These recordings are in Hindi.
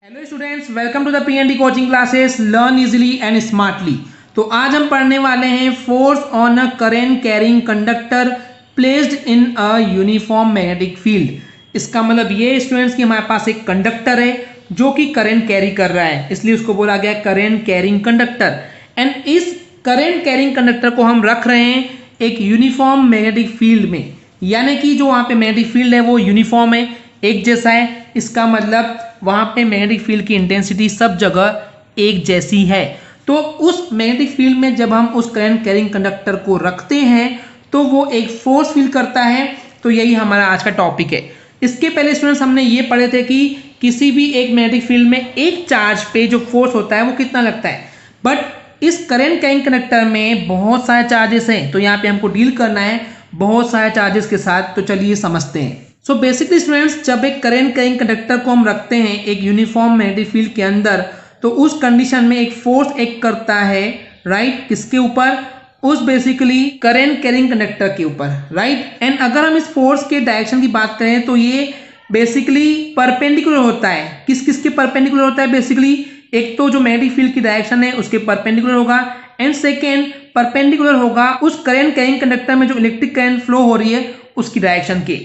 Hello students, welcome to the PND coaching classes learn easily and smartly. तो आज हम पढ़ने वाले हैं force on a current carrying conductor placed in a uniform magnetic field. इसका मतलब ये स्टूडेंट्स कि हमारे पास एक कंडक्टर है जो कि करंट कैरी कर रहा है, इसलिए उसको बोला गया करंट कैरिंग कंडक्टर। एंड इस करंट कैरिंग कंडक्टर को हम रख रहे हैं एक यूनिफॉर्म मैग्नेटिक फील्ड में, यानी कि जो वहाँ पे मैग्नेटिक फील्ड है वो यूनिफॉर्म है, एक जैसा है। इसका मतलब वहां पे मैग्नेटिक फील्ड की इंटेंसिटी सब जगह एक जैसी है। तो उस मैग्नेटिक फील्ड में जब हम उस करंट कैरिंग कंडक्टर को रखते हैं तो वो एक फोर्स फील करता है। तो यही हमारा आज का टॉपिक है। इसके पहले स्टूडेंट्स हमने ये पढ़े थे कि किसी भी एक मैग्नेटिक फील्ड में एक चार्ज पे जो फोर्स होता है वो कितना लगता है, बट इस करंट कैरिंग कंडक्टर में बहुत सारे चार्जेस हैं, तो यहाँ पे हमको डील करना है बहुत सारे चार्जेस के साथ। तो चलिए समझते हैं। सो बेसिकली स्टूडेंट्स, जब एक करंट कैरिंग कंडक्टर को हम रखते हैं एक यूनिफॉर्म मैग्नेटिक फील्ड के अंदर, तो उस कंडीशन में एक फोर्स एक्ट करता है, राइट? किसके ऊपर? उस बेसिकली करंट कैरिंग कंडक्टर के ऊपर, राइट? एंड अगर हम इस फोर्स के डायरेक्शन की बात करें तो ये बेसिकली परपेंडिकुलर होता है। किस किस के परपेंडिकुलर होता है? बेसिकली एक तो जो मैग्नेटिक फील्ड की डायरेक्शन है उसके परपेंडिकुलर होगा, एंड सेकेंड परपेंडिकुलर होगा उस करंट कैरिंग कंडक्टर में जो इलेक्ट्रिक करंट फ्लो हो रही है उसकी डायरेक्शन के।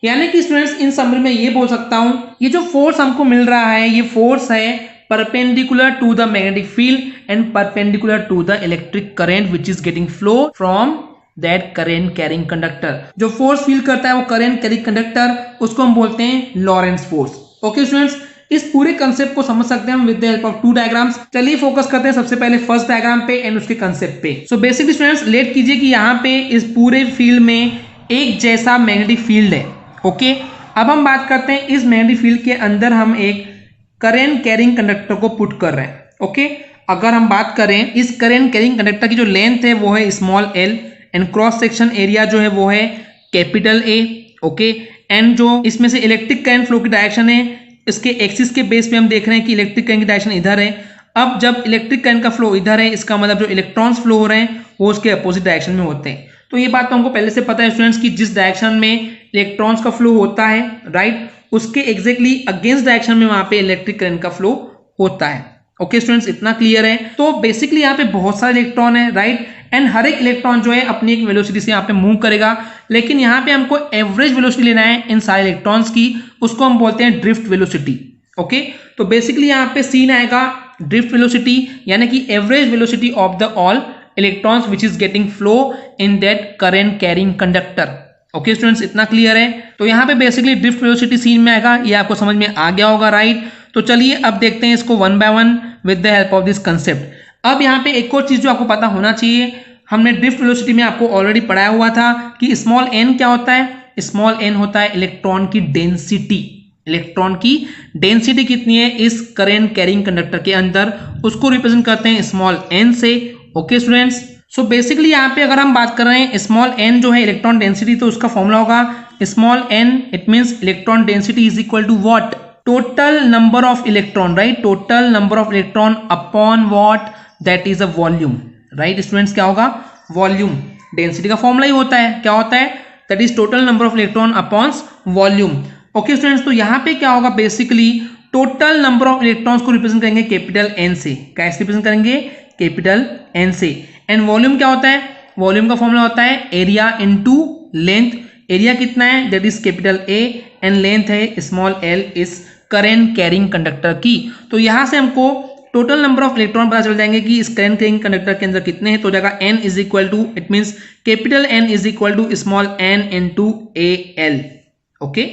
यानी कि स्टूडेंट्स इन समरी में ये बोल सकता हूं, ये जो फोर्स हमको मिल रहा है ये फोर्स है perpendicular to the magnetic field and perpendicular to the electric current which is getting flow from that current carrying conductor. जो फोर्स फील करता है वो करंट कैरिंग कंडक्टर, उसको हम बोलते हैं लॉरेंट्ज फोर्स। ओके स्टूडेंट्स, इस पूरे कंसेप्ट को समझ सकते हैं हम with the help of two diagrams. चलिए फोकस करते हैं सबसे पहले फर्स्ट डायग्राम पे एंड उसके कंसेप्ट पे। सो बेसिकली स्टूडेंट्स लेट कीजिए कि यहाँ पे इस पूरे फील्ड में एक जैसा मैग्नेटिक फील्ड है। ओके, अब हम बात करते हैं इस मैग्नेटिक फील्ड के अंदर हम एक करंट कैरिंग कंडक्टर को पुट कर रहे हैं। ओके, अगर हम बात करें इस करंट कैरिंग कंडक्टर की जो लेंथ है वो है small L and cross section area जो है वो है कैपिटल ए। ओके, एंड जो इसमें से इलेक्ट्रिक करंट फ्लो की डायरेक्शन है इसके एक्सिस के बेस पे हम देख रहे हैं कि इलेक्ट्रिक करंट की डायरेक्शन इधर है। अब जब इलेक्ट्रिक करंट का फ्लो इधर है, इसका मतलब जो इलेक्ट्रॉन्स फ्लो हो रहे हैं वो उसके अपोजिट डायरेक्शन में होते हैं। तो ये बात तो हमको पहले से पता है स्टूडेंट्स कि जिस डायरेक्शन में इलेक्ट्रॉन्स का फ्लो होता है, राइट, उसके एग्जैक्टली अगेंस्ट डायरेक्शन में वहां पे इलेक्ट्रिक करंट का फ्लो होता है। ओके स्टूडेंट्स, इतना क्लियर है? तो बेसिकली यहाँ पे बहुत सारे इलेक्ट्रॉन है, राइट, एंड हर एक इलेक्ट्रॉन जो है अपनी एक वेलोसिटी से यहाँ पे मूव करेगा, लेकिन यहाँ पे हमको एवरेज वेलोसिटी लेना है इन सारे इलेक्ट्रॉन्स की, उसको हम बोलते हैं ड्रिफ्ट वेलोसिटी। ओके, तो बेसिकली यहाँ पे सीन आएगा ड्रिफ्ट वेलोसिटी, यानी कि average velocity of the all electrons which is getting flow in that current carrying conductor. Okay students, इतना क्लियर है? तो यहाँ पे बेसिकली ड्रिफ्ट वेलोसिटी सीन में आएगा, ये आपको समझ में आ गया होगा, राइट? तो चलिए अब देखते हैं इसको one by one with the help of this concept. अब यहाँ पे एक और चीज जो आपको पता होना चाहिए, हमने ड्रिफ्ट वेलोसिटी में आपको ऑलरेडी पढ़ाया हुआ था कि स्मॉल एन क्या होता है? स्मॉल एन होता है इलेक्ट्रॉन की डेंसिटी। इलेक्ट्रॉन की डेंसिटी कितनी है इस करंट कैरिंग कंडक्टर के अंदर, उसको रिप्रेजेंट करते हैं स्मॉल एन से। ओके स्टूडेंट्स, सो बेसिकली यहाँ पे अगर हम बात कर रहे हैं स्मॉल एन जो है इलेक्ट्रॉन डेंसिटी, तो उसका फॉर्मूला होगा small n, it means electron density is equal to what? Total number of electron, right? Total number of electron upon what? That is a volume, right students? क्या होगा? वॉल्यूम। डेंसिटी का फॉर्मूला ही होता है, क्या होता है? That is total number of electron upon volume. Okay students, तो यहाँ पे क्या होगा? Basically total number of electrons को रिप्रेजेंट करेंगे कैपिटल एन से। कैसे रिप्रेजेंट करेंगे? कैपिटल एन से। एंड वॉल्यूम क्या होता है? वॉल्यूम का फॉर्मूला होता है एरिया इनटू लेंथ। एरिया कितना है? That is capital A, and length है स्मॉल एल इस करंट कैरिंग कंडक्टर की। तो यहां से हमको टोटल नंबर ऑफ इलेक्ट्रॉन पता चल जाएंगे कि इस करंट कैरिंग कंडक्टर के अंदर कितने हैं। तो जाएगा N is equal to, it means capital N is equal to small N into A L. Okay,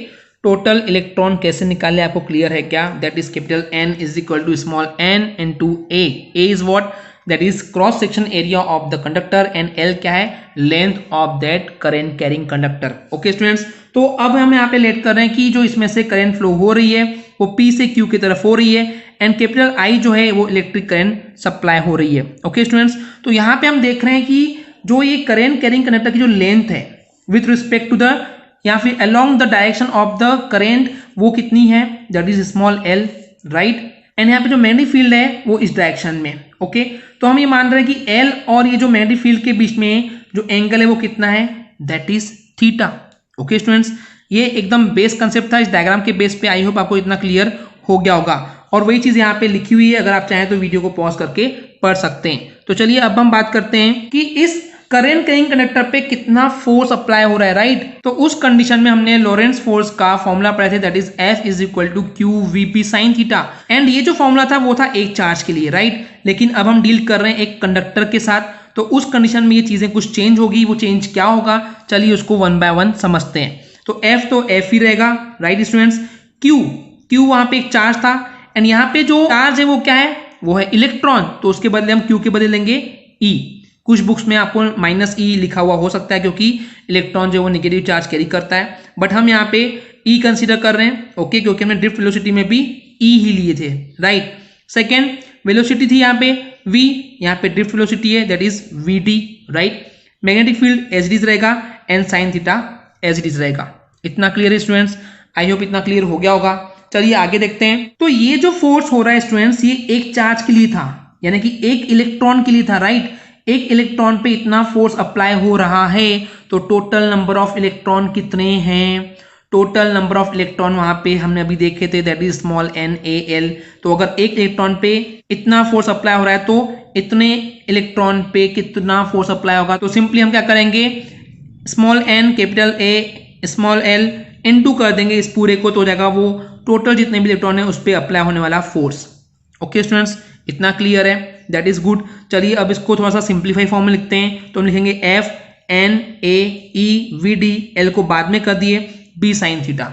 total electron कैसे निकाले आपको क्लियर है क्या? That is capital N is equal to small N into A. A is what? That is cross section area of the conductor, and L क्या है? Length of that current carrying conductor. Okay students, तो अब हम यहाँ पे लेट कर रहे हैं कि जो इसमें से करंट फ्लो हो रही है वो पी से क्यू की तरफ हो रही है, एंड कैपिटल आई जो है वो इलेक्ट्रिक करंट सप्लाई हो रही है। ओके स्टूडेंट्स, तो यहाँ पे हम देख रहे हैं कि जो ये करंट कैरिंग कंडक्टर की जो लेंथ है विथ रिस्पेक्ट टू द या फिर along the direction of the current वो कितनी है? That is small L, right? And यहाँ पे जो मैग्नेटिक फील्ड है वो इस डायरेक्शन में। ओके, तो हम ये मान रहे हैं कि एल और ये जो मैग्नेटिक फील्ड के बीच में जो एंगल है वो कितना है? That is theta. Okay students, ये एकदम बेस कंसेप्ट था इस डायग्राम के बेस पे। आई होप आपको इतना क्लियर हो गया होगा। और वही चीज यहाँ पे लिखी हुई है, अगर आप चाहें तो वीडियो को पॉज करके पढ़ सकते हैं। तो चलिए अब हम बात करते हैं कि इस करंट कैरिंग कंडक्टर पे कितना फोर्स अप्लाई हो रहा है, राइट। तो उस कंडीशन में हमने लॉरेंट्ज फोर्स का फॉर्मूला पढ़ा था, that is F is equal to Q VB sine theta. And ये जो फॉर्मूला था वो था एक चार्ज के लिए, राइट। लेकिन अब हम डील कर रहे हैं एक कंडक्टर के साथ, तो उस कंडीशन में ये चीजें कुछ चेंज होगी। वो चेंज क्या होगा, चलिए उसको वन बाय वन समझते हैं। तो F ही रहेगा, राइट स्टूडेंट्स। Q वहां पे एक चार्ज था, एंड यहाँ पे जो चार्ज है वो क्या है, वो है इलेक्ट्रॉन। तो उसके बदले हम Q के बदले लेंगे E। कुछ बुक्स में आपको -E लिखा हुआ हो सकता है, क्योंकि इलेक्ट्रॉन जो है वो नेगेटिव चार्ज कैरी करता है, बट हम यहाँ पे E कंसीडर कर रहे हैं, ओके, क्योंकि हमने ड्रिफ्ट वेलोसिटी में भी E ही लिए थे, राइट। सेकेंड वेलोसिटी थी यहाँ पे V, यहाँ पे ड्रिफ्ट वेलोसिटी है, that is VD, right. Magnetic field as it is रहेगा, and sine theta as it is रहेगा। इतना क्लियर है स्टूडेंट्स, आई होप इतना क्लियर हो गया होगा। चलिए आगे देखते हैं। तो ये जो फोर्स हो रहा है स्टूडेंट्स, ये एक चार्ज के लिए था, यानी कि एक इलेक्ट्रॉन के लिए था, राइट। एक इलेक्ट्रॉन पे इतना फोर्स अप्लाई हो रहा है, तो टोटल नंबर ऑफ इलेक्ट्रॉन कितने हैं, टोटल नंबर ऑफ इलेक्ट्रॉन वहां पे हमने अभी देखे थे, दैट इज स्मॉल NaL। तो अगर एक इलेक्ट्रॉन पे इतना फोर्स अप्लाई हो रहा है, तो इतने इलेक्ट्रॉन पे कितना फोर्स अप्लाई होगा। तो सिंपली हम क्या करेंगे, small n capital A small l into कर देंगे इस पूरे को, तो हो जाएगा वो टोटल जितने भी इलेक्ट्रॉन है उस पर अप्लाई होने वाला फोर्स। ओके स्टूडेंट्स, इतना क्लियर है, दैट इज गुड। चलिए अब इसको थोड़ा सा सिंप्लीफाई फॉर्म में लिखते हैं। तो हम लिखेंगे F N A E V D, L को बाद में कर दिए, B साइन थीटा।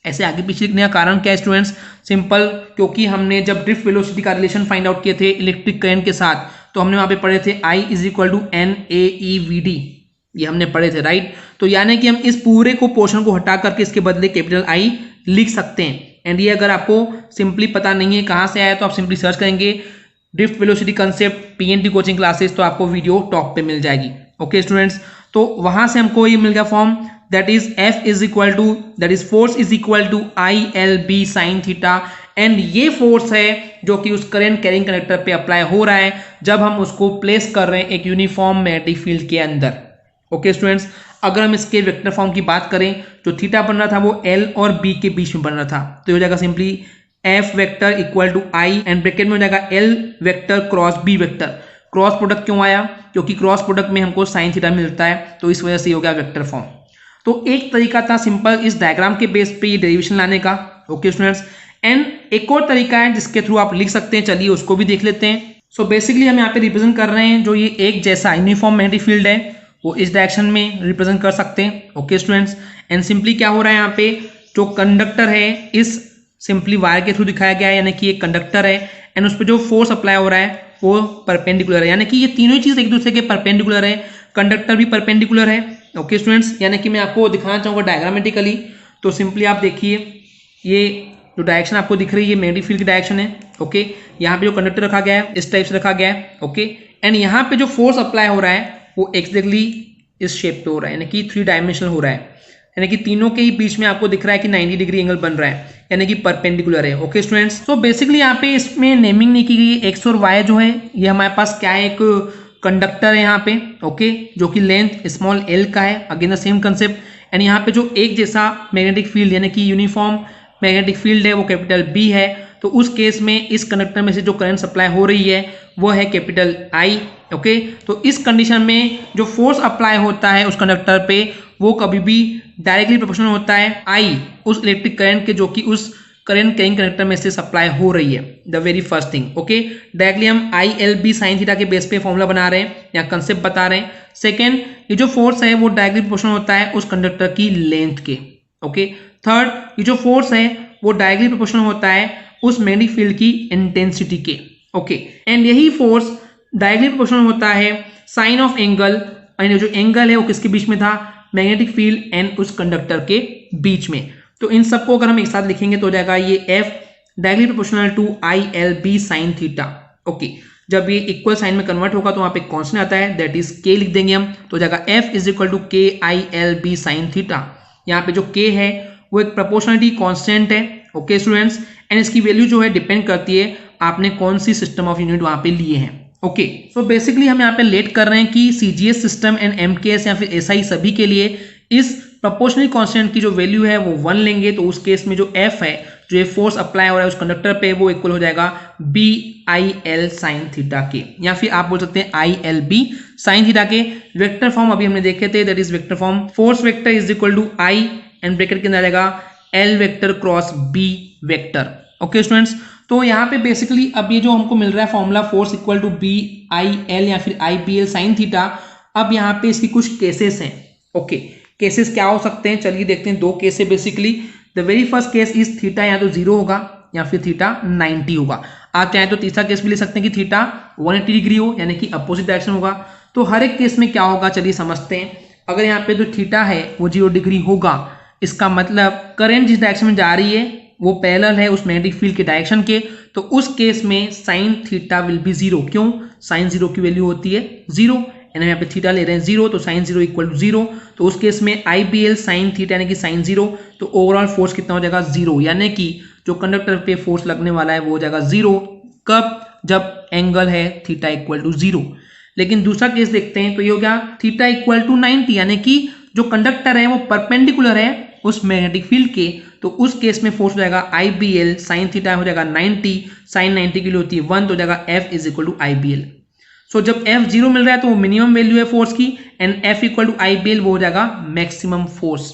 ऐसे आगे पीछे लिखने का कारण क्या है स्टूडेंट्स, सिंपल, क्योंकि हमने जब ड्रिफ्ट वेलोसिटी का रिलेशन फाइंड आउट किए थे इलेक्ट्रिक करंट के साथ, तो हमने वहां पे पढ़े थे I is equal to NaEVD, ये हमने पढ़े थे, राइट। तो यानी कि हम इस पूरे को पोर्शन को हटा करके इसके बदले कैपिटल I लिख सकते हैं। एंड ये अगर आपको सिंपली पता नहीं है कहाँ से आया, तो आप सिंपली सर्च करेंगे drift velocity concept PNT coaching classes, तो आपको वीडियो टॉप पे मिल जाएगी। ओके स्टूडेंट्स, तो वहां से हमको ये मिल गया form, that is F is equal to, that is force is equal to ILB sine theta. And ये फोर्स है जो कि उस करंट कैरिंग कंडक्टर पे अप्लाई हो रहा है जब हम उसको प्लेस कर रहे हैं एक यूनिफॉर्म मैग्नेटिक फील्ड के अंदर। ओके स्टूडेंट्स, अगर हम इसके वेक्टर फॉर्म की बात करें, जो थीटा बन रहा था वो L और B के बीच में बन रहा था, तो ये हो जाएगा simply F vector equal to I, and bracket में हो जाएगा L vector cross B vector. Cross product क्यों आया, क्योंकि क्रॉस प्रोडक्ट में हमको साइन थीटा मिलता है, तो इस वजह से हो गया वेक्टर फॉर्म। तो एक तरीका था सिंपल इस डायग्राम के बेस पे ये डेरिवेशन लाने का। ओके स्टूडेंट्स, एंड एक और तरीका है जिसके थ्रू आप लिख सकते हैं, चलिए उसको भी देख लेते हैं। सो बेसिकली हम यहाँ पे रिप्रेजेंट कर रहे हैं जो ये एक जैसा यूनिफॉर्म मैग्नेटिक फील्ड है, वो इस डायरेक्शन में रिप्रेजेंट कर सकते हैं। ओके स्टूडेंट्स, एंड सिंपली क्या हो रहा है, यहाँ पे जो कंडक्टर है इस सिंपली वायर के थ्रू दिखाया गया है, यानी कि एक कंडक्टर है, एंड उस पर जो फोर्स अप्लाई हो रहा है वो परपेंडिकुलर है, यानी कि ये तीनों ही चीज एक दूसरे के परपेंडिकुलर है, कंडक्टर भी परपेंडिकुलर है। ओके स्टूडेंट्स, यानी कि मैं आपको दिखाना चाहूंगा डायग्रामेटिकली। तो सिंपली आप देखिए, ये जो डायरेक्शन आपको दिख रही है मैग्नेटिक फील्ड की डायरेक्शन है। ओके, यहाँ पे जो कंडक्टर रखा गया है इस टाइप से रखा गया है। ओके, एंड यहाँ पे जो फोर्स अप्लाई हो रहा है वो एक्जैक्टली इस शेप पे हो रहा है, यानी कि 3 डायमेंशनल हो रहा है, यानी कि तीनों के ही बीच में आपको दिख रहा है कि 90 डिग्री एंगल बन रहा है, यानी कि परपेंडिकुलर है। ओके स्टूडेंट्स, तो बेसिकली यहाँ पे इसमें नेमिंग नहीं की गई, एक्स और वाई जो है ये हमारे पास क्या है, एक कंडक्टर है यहाँ पे, ओके, जो कि लेंथ स्मॉल l का है, again the same concept. And यहाँ पे जो एक जैसा मैग्नेटिक फील्ड यानी कि यूनिफॉर्म मैग्नेटिक फील्ड है वो कैपिटल B है, तो उस केस में इस कंडक्टर में से जो करंट सप्लाई हो रही है वो है कैपिटल I। ओके, तो इस कंडीशन में जो फोर्स अप्लाई होता है उस कंडक्टर पे वो कभी भी डायरेक्टली प्रोपोर्शनल होता है I उस इलेक्ट्रिक करंट के जो कि उस करंट कैरिंग कंडक्टर में से सप्लाई हो रही है। The very first thing, okay, directly हम ILB साइन थीटा के बेस पे फॉर्मूला बना रहे हैं या कंसेप्ट बता रहे हैं। सेकेंड, ये जो फोर्स है वो डायरेक्टली प्रोपोर्शनल होता है उस कंडक्टर की लेंथ के। ओके, थर्ड, ये जो फोर्स है वो डायरेक्टली प्रोपोर्शनल होता है उस मैग्नेटिक फील्ड की इंटेंसिटी के। ओके, एंड यही फोर्स डायरेक्टली प्रोपोर्शनल होता है साइन ऑफ एंगल, एंड जो एंगल है वो किसके बीच में था, मैग्नेटिक फील्ड एंड उस कंडक्टर के बीच में। तो इन सबको अगर हम एक साथ लिखेंगे तो हो जाएगा ये F directly proportional to ILB sine theta. Okay, जब ये इक्वल साइन में कन्वर्ट होगा तो वहां पे कांस्टेंट आता है, दैट इज K लिख देंगे हम, तो हो जाएगा F is equal to KILB sine theta. यहाँ पे जो K है वो एक प्रोपोर्शनलिटी कांस्टेंट है। ओके स्टूडेंट्स, एंड इसकी वैल्यू जो है डिपेंड करती है आपने कौन सी सिस्टम ऑफ यूनिट वहां पे लिए हैं। ओके, सो बेसिकली हम यहाँ पे लेट कर रहे हैं कि CGS सिस्टम एंड MKS या फिर SI सभी के लिए इस प्रोपोर्शनल कांस्टेंट की जो वैल्यू है वो 1 लेंगे, तो उस केस में जो F है जो ये फोर्स अप्लाई हो रहा है उस कंडक्टर पे वो इक्वल हो जाएगा B I L sine theta के, या फिर आप बोल सकते हैं I L B sine theta के। वेक्टर फॉर्म अभी हमने देखे थे, that is vector form force vector is equal to I and bracket के अंदर आ जाएगा L vector cross B vector. Okay students, तो यहाँ पे बेसिकली अब ये जो हमको मिल रहा है formula force equal to B I L या फिर I B L sine theta, अब यहाँ पे इसकी कुछ केसेस हैं। ओके, केसेस क्या हो सकते हैं, चलिए देखते हैं। दो केस है basically. The very first case is theta या तो 0 होगा या फिर थीटा 90 होगा। आप चाहें तो तीसरा केस भी ले सकते हैं कि थीटा 180 डिग्री हो, यानी कि अपोजिट डायरेक्शन होगा। तो हर एक केस में क्या होगा चलिए समझते हैं। अगर यहाँ पे जो थीटा है वो 0 डिग्री होगा, इसका मतलब करंट जिस डायरेक्शन में जा रही है वो पैरेलल है उस मैग्नेटिक फील्ड के डायरेक्शन के, तो उस केस में साइन थीटा विल बी 0। क्यों? साइन 0 की वैल्यू होती है 0, यानी यहाँ पे थीटा ले रहे हैं 0, तो साइन 0 इक्वल टू 0। तो उस केस में आई बी एल साइन थीटा यानी कि साइन 0, तो ओवरऑल फोर्स कितना हो जाएगा 0, यानी कि जो कंडक्टर पे फोर्स लगने वाला है वो हो जाएगा 0। कब? जब एंगल है थीटा इक्वल टू 0। लेकिन दूसरा केस देखते हैं, तो ये हो गया थीटा इक्वल टू 90, यानी कि जो कंडक्टर है वो परपेंडिकुलर है उस मैग्नेटिक फील्ड के, तो उस केस में फोर्स हो जाएगा आई बी एल साइन थीटा हो जाएगा 90, साइन 90 की वैल्यू होती है 1, तो हो जाएगा F is equal to I B L. So जब एफ 0 मिल रहा है तो वो मिनिमम वैल्यू है फोर्स की, and F equal to I B L वो हो जाएगा maximum force.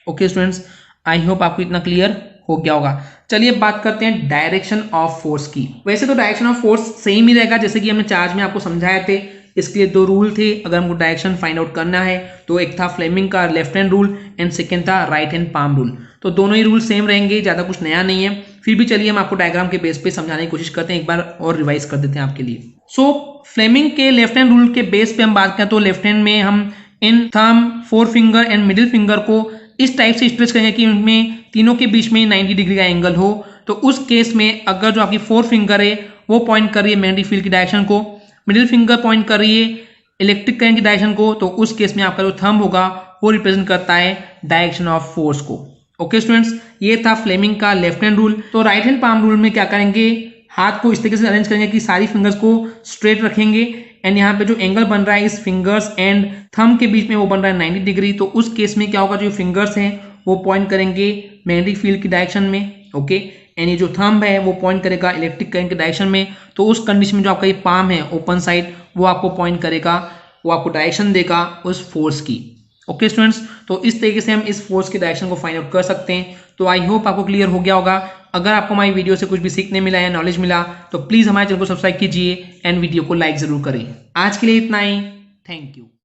Okay students, I hope आपको इतना क्लियर हो गया होगा। चलिए बात करते हैं डायरेक्शन ऑफ फोर्स की। वैसे तो डायरेक्शन ऑफ फोर्स सेम ही रहेगा जैसे कि हमने चार्ज में आपको समझाए थे। इसके लिए दो रूल थे अगर हमको डायरेक्शन फाइंड आउट करना है, तो एक था फ्लेमिंग का left hand rule and second था राइट हैंड पाम रूल। तो दोनों ही रूल सेम रहेंगे, ज़्यादा कुछ नया नहीं है। फिर भी चलिए हम आपको डायग्राम के बेस पे समझाने की कोशिश करते हैं, एक बार और रिवाइज कर देते हैं आपके लिए। सो फ्लेमिंग के लेफ्ट हैंड रूल के बेस पे हम बात करें तो लेफ्ट हैंड में हम इन thumb, four finger and middle finger को इस टाइप से स्ट्रेच करेंगे कि उनमें तीनों के बीच में 90 डिग्री का एंगल हो। तो उस केस में अगर जो आपकी फोर फिंगर है वो पॉइंट कर रही है मैग्नेटिक फील्ड की डायरेक्शन को, मिडिल फिंगर पॉइंट कर रही है इलेक्ट्रिक करंट की डायरेक्शन को, तो उस केस में आपका जो थंब होगा वो रिप्रेजेंट करता है डायरेक्शन ऑफ फोर्स को। ओके स्टूडेंट्स, ये था फ्लेमिंग का लेफ्ट हैंड रूल। तो राइट हैंड पाम रूल में क्या करेंगे, हाथ को इस तरीके से अरेंज करेंगे कि सारी फिंगर्स को स्ट्रेट रखेंगे, एंड यहाँ पे जो एंगल बन रहा है इस फिंगर्स एंड थंब के बीच में वो बन रहा है 90 डिग्री। तो उस केस में क्या होगा, जो फिंगर्स हैं वो पॉइंट करेंगे मैग्नेटिक फील्ड की डायरेक्शन में। ओके, एंड ये जो थंब है वो पॉइंट करेगा इलेक्ट्रिक करंट की डायरेक्शन में। तो उस कंडीशन में जो आपका ये पाम है ओपन साइड वो आपको पॉइंट करेगा, वो आपको डायरेक्शन देगा उस फोर्स की। ओके स्टूडेंट्स, तो इस तरीके से हम इस फोर्स की डायरेक्शन को फाइंड आउट कर सकते हैं। तो आई होप आपको क्लियर हो गया होगा। अगर आपको हमारी वीडियो से कुछ भी सीखने मिला या नॉलेज मिला तो प्लीज़ हमारे चैनल को सब्सक्राइब कीजिए एंड वीडियो को लाइक ज़रूर करें। आज के लिए इतना ही, थैंक यू।